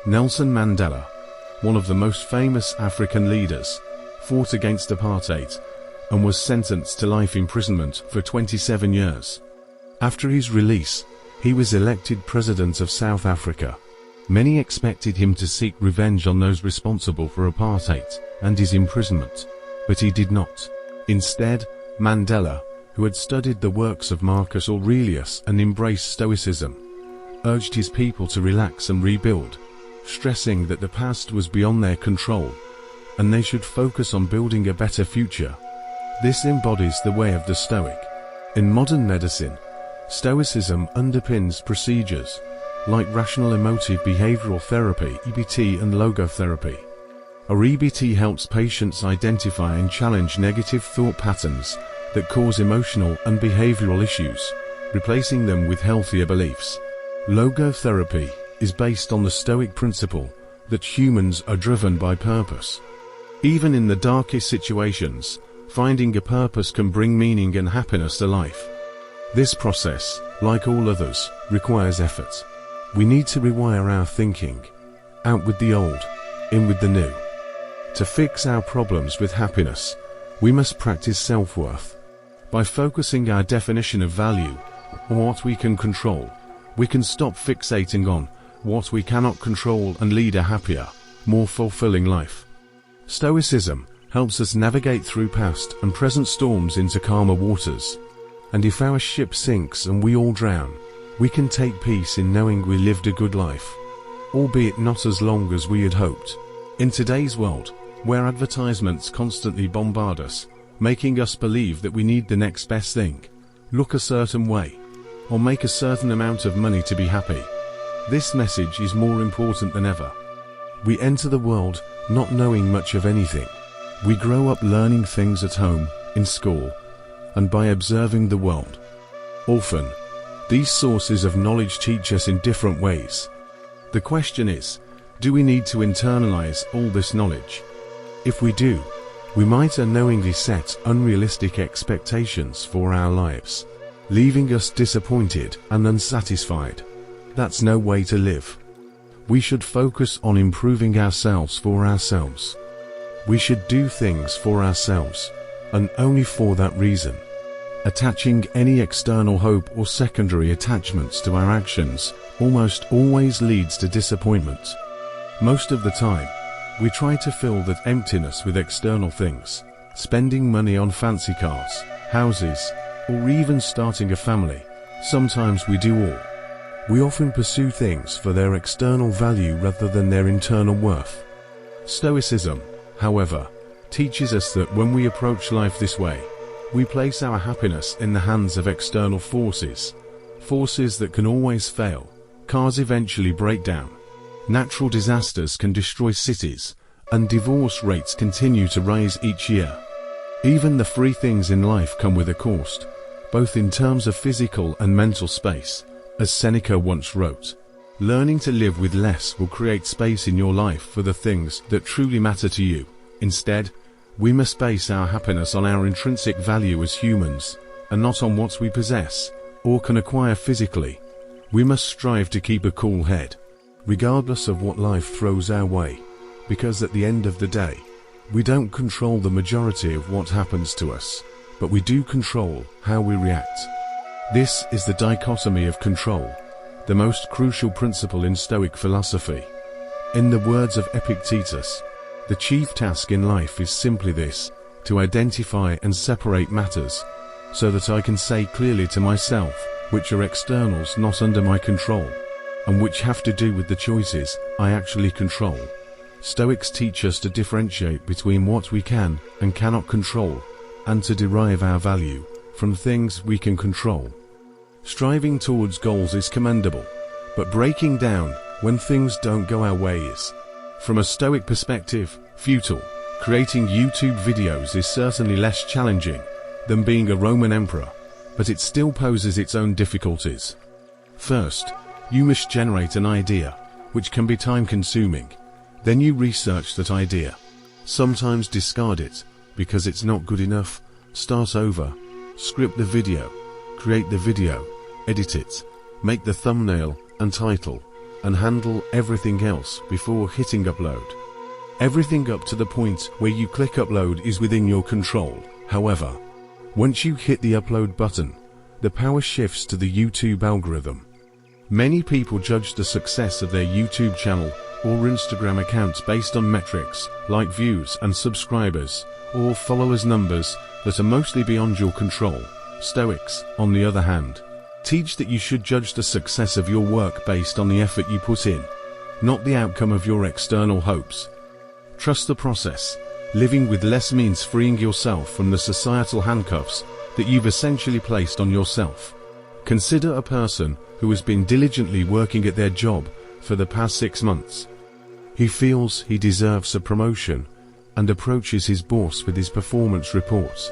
Nelson Mandela, one of the most famous African leaders, fought against apartheid and was sentenced to life imprisonment for 27 years. After his release, he was elected President of South Africa. Many expected him to seek revenge on those responsible for apartheid and his imprisonment, but he did not. Instead, Mandela, who had studied the works of Marcus Aurelius and embraced Stoicism, urged his people to relax and rebuild, stressing that the past was beyond their control, and they should focus on building a better future. This embodies the way of the Stoic. In modern medicine, Stoicism underpins procedures like rational emotive behavioral therapy (EBT) and logotherapy. Our EBT helps patients identify and challenge negative thought patterns that cause emotional and behavioral issues, replacing them with healthier beliefs. Logotherapy is based on the Stoic principle that humans are driven by purpose. Even in the darkest situations, finding a purpose can bring meaning and happiness to life. This process, like all others, requires effort. We need to rewire our thinking, out with the old, in with the new. To fix our problems with happiness, we must practice self-worth. By focusing our definition of value on what we can control, we can stop fixating on what we cannot control and lead a happier, more fulfilling life. Stoicism helps us navigate through past and present storms into calmer waters. And if our ship sinks and we all drown, we can take peace in knowing we lived a good life, albeit not as long as we had hoped. In today's world, where advertisements constantly bombard us, making us believe that we need the next best thing, look a certain way, or make a certain amount of money to be happy, this message is more important than ever. We enter the world not knowing much of anything. We grow up learning things at home, in school, and by observing the world. Often, these sources of knowledge teach us in different ways. The question is, do we need to internalize all this knowledge? If we do, we might unknowingly set unrealistic expectations for our lives, leaving us disappointed and unsatisfied. That's no way to live. We should focus on improving ourselves for ourselves. We should do things for ourselves, and only for that reason. Attaching any external hope or secondary attachments to our actions almost always leads to disappointment. Most of the time, we try to fill that emptiness with external things, spending money on fancy cars, houses, or even starting a family. Sometimes we do all. We often pursue things for their external value rather than their internal worth. Stoicism, however, teaches us that when we approach life this way, we place our happiness in the hands of external forces, forces that can always fail. Cars eventually break down. Natural disasters can destroy cities, and divorce rates continue to rise each year. Even the free things in life come with a cost, both in terms of physical and mental space. As Seneca once wrote, learning to live with less will create space in your life for the things that truly matter to you. Instead, we must base our happiness on our intrinsic value as humans, and not on what we possess or can acquire physically. We must strive to keep a cool head, regardless of what life throws our way, because at the end of the day, we don't control the majority of what happens to us, but we do control how we react. This is the dichotomy of control, the most crucial principle in Stoic philosophy. In the words of Epictetus, the chief task in life is simply this, to identify and separate matters, so that I can say clearly to myself, which are externals not under my control, and which have to do with the choices I actually control. Stoics teach us to differentiate between what we can and cannot control, and to derive our value from things we can control. Striving towards goals is commendable, but breaking down when things don't go our way is, from a Stoic perspective, futile. Creating YouTube videos is certainly less challenging than being a Roman emperor, but it still poses its own difficulties. First, you must generate an idea, which can be time-consuming. Then you research that idea. Sometimes discard it, because it's not good enough. Start over. Script the video. Create the video. Edit it. Make the thumbnail and title. and handle everything else before hitting upload. Everything up to the point where you click upload is within your control. However, once you hit the upload button, the power shifts to the YouTube algorithm. Many people judge the success of their YouTube channel or Instagram accounts based on metrics like views and subscribers or followers numbers that are mostly beyond your control. Stoics, on the other hand, teach that you should judge the success of your work based on the effort you put in, not the outcome of your external hopes. Trust the process. Living with less means freeing yourself from the societal handcuffs that you've essentially placed on yourself. Consider a person who has been diligently working at their job for the past 6 months. He feels he deserves a promotion and approaches his boss with his performance reports.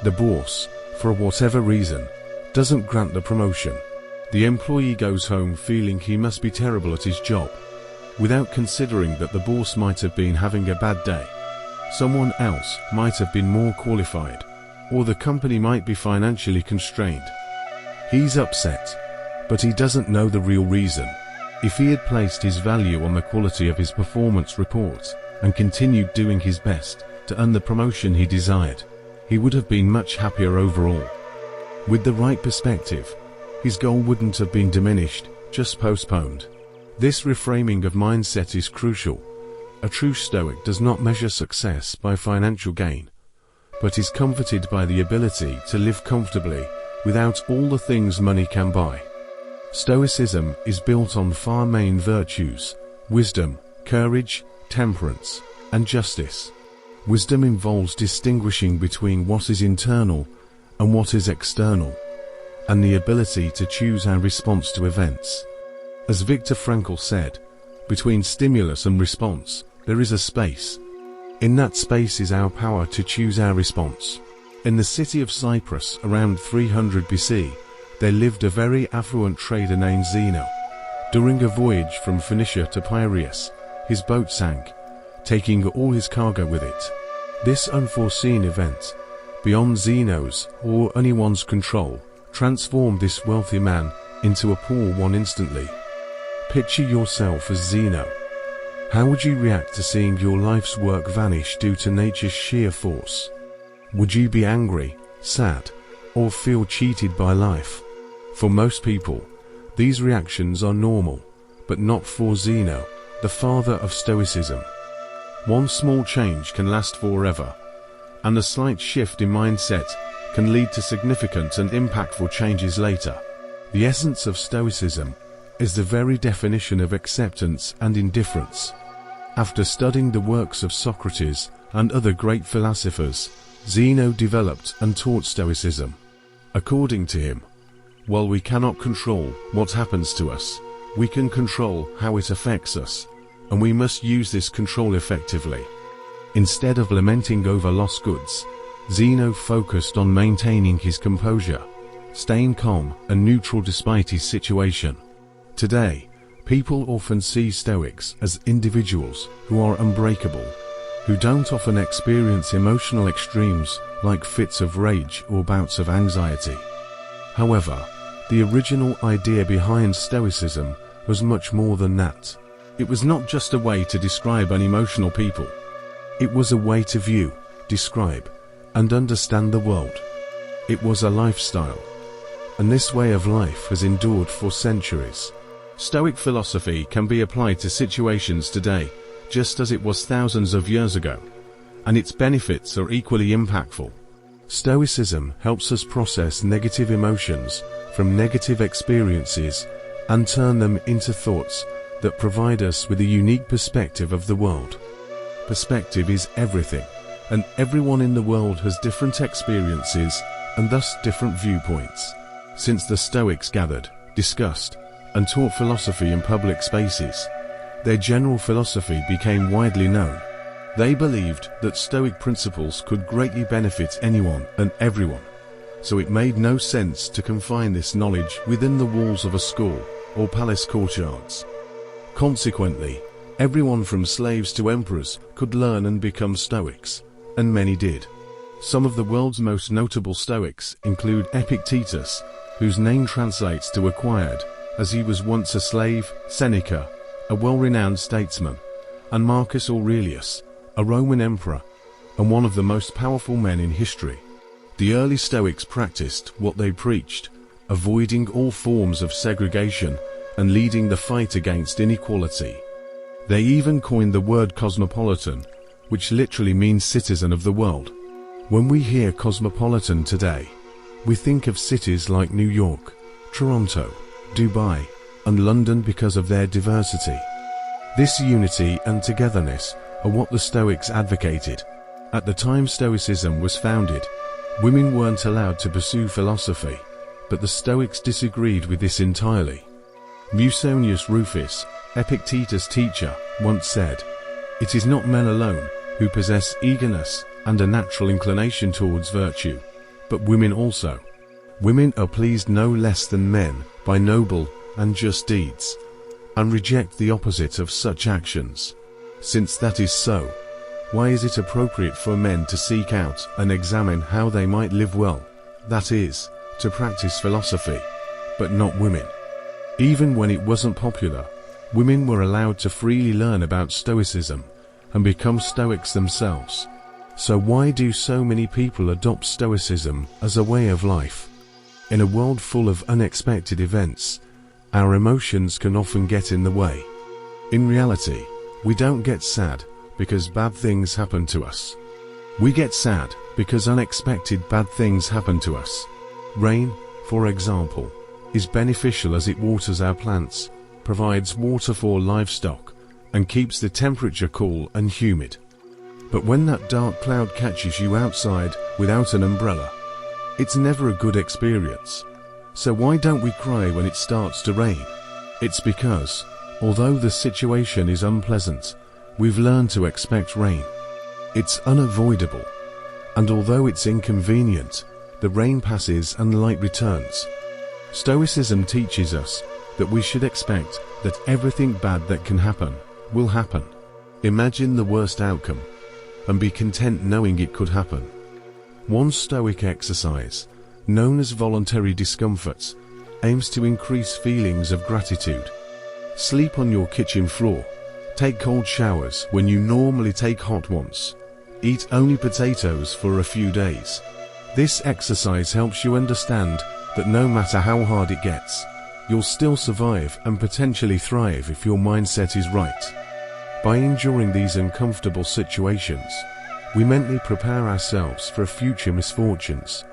The boss, for whatever reason, doesn't grant the promotion. The employee goes home feeling he must be terrible at his job, without considering that the boss might have been having a bad day. Someone else might have been more qualified, or the company might be financially constrained. He's upset, but he doesn't know the real reason. If he had placed his value on the quality of his performance report and continued doing his best to earn the promotion he desired, he would have been much happier overall. With the right perspective, his goal wouldn't have been diminished, just postponed. This reframing of mindset is crucial. A true Stoic does not measure success by financial gain, but is comforted by the ability to live comfortably without all the things money can buy. Stoicism is built on 4 main virtues: wisdom, courage, temperance, and justice. Wisdom involves distinguishing between what is internal and what is external, and the ability to choose our response to events. As Viktor Frankl said, between stimulus and response, there is a space. In that space is our power to choose our response. In the city of Cyprus around 300 BC, there lived a very affluent trader named Zeno. During a voyage from Phoenicia to Piraeus, his boat sank, taking all his cargo with it. This unforeseen event, beyond Zeno's or anyone's control, transformed this wealthy man into a poor one instantly. Picture yourself as Zeno. How would you react to seeing your life's work vanish due to nature's sheer force? Would you be angry, sad, or feel cheated by life? For most people, these reactions are normal, but not for Zeno, the father of Stoicism. One small change can last forever, and a slight shift in mindset can lead to significant and impactful changes later. The essence of Stoicism is the very definition of acceptance and indifference. After studying the works of Socrates and other great philosophers, Zeno developed and taught Stoicism. According to him, while we cannot control what happens to us, we can control how it affects us, and we must use this control effectively. Instead of lamenting over lost goods, Zeno focused on maintaining his composure, staying calm and neutral despite his situation. Today, people often see Stoics as individuals who are unbreakable, who don't often experience emotional extremes like fits of rage or bouts of anxiety. However, the original idea behind Stoicism was much more than that. It was not just a way to describe unemotional people. It was a way to view, describe, and understand the world. It was a lifestyle, and this way of life has endured for centuries. Stoic philosophy can be applied to situations today, just as it was thousands of years ago, and its benefits are equally impactful. Stoicism helps us process negative emotions from negative experiences and turn them into thoughts that provide us with a unique perspective of the world. Perspective is everything, and everyone in the world has different experiences and thus different viewpoints. Since the Stoics gathered, discussed, and taught philosophy in public spaces, their general philosophy became widely known. They believed that Stoic principles could greatly benefit anyone and everyone, so it made no sense to confine this knowledge within the walls of a school or palace courtyards. Consequently, everyone from slaves to emperors could learn and become Stoics, and many did. Some of the world's most notable Stoics include Epictetus, whose name translates to acquired, as he was once a slave, Seneca, a well-renowned statesman, and Marcus Aurelius, a Roman emperor, and one of the most powerful men in history. The early Stoics practiced what they preached, avoiding all forms of segregation and leading the fight against inequality. They even coined the word cosmopolitan, which literally means citizen of the world. When we hear cosmopolitan today, we think of cities like New York, Toronto, Dubai, and London because of their diversity. This unity and togetherness are what the Stoics advocated. At the time Stoicism was founded, women weren't allowed to pursue philosophy, but the Stoics disagreed with this entirely. Musonius Rufus, Epictetus' teacher, once said, "It is not men alone who possess eagerness and a natural inclination towards virtue, but women also. Women are pleased no less than men by noble and just deeds, and reject the opposite of such actions. Since that is so, why is it appropriate for men to seek out and examine how they might live well, that is, to practice philosophy, but not women?" Even when it wasn't popular, women were allowed to freely learn about Stoicism and become Stoics themselves. So why do so many people adopt Stoicism as a way of life? In a world full of unexpected events, our emotions can often get in the way. In reality, we don't get sad because bad things happen to us. We get sad because unexpected bad things happen to us. Rain, for example, is beneficial as it waters our plants, provides water for livestock, and keeps the temperature cool and humid. But when that dark cloud catches you outside without an umbrella, it's never a good experience. So why don't we cry when it starts to rain? It's because, although the situation is unpleasant, we've learned to expect rain. It's unavoidable, and although it's inconvenient, the rain passes and light returns. Stoicism teaches us that we should expect that everything bad that can happen will happen. Imagine the worst outcome, and be content knowing it could happen. One Stoic exercise, known as voluntary discomfort, aims to increase feelings of gratitude. Sleep on your kitchen floor, take cold showers when you normally take hot ones, eat only potatoes for a few days. This exercise helps you understand that no matter how hard it gets, you'll still survive and potentially thrive if your mindset is right. By enduring these uncomfortable situations, we mentally prepare ourselves for future misfortunes.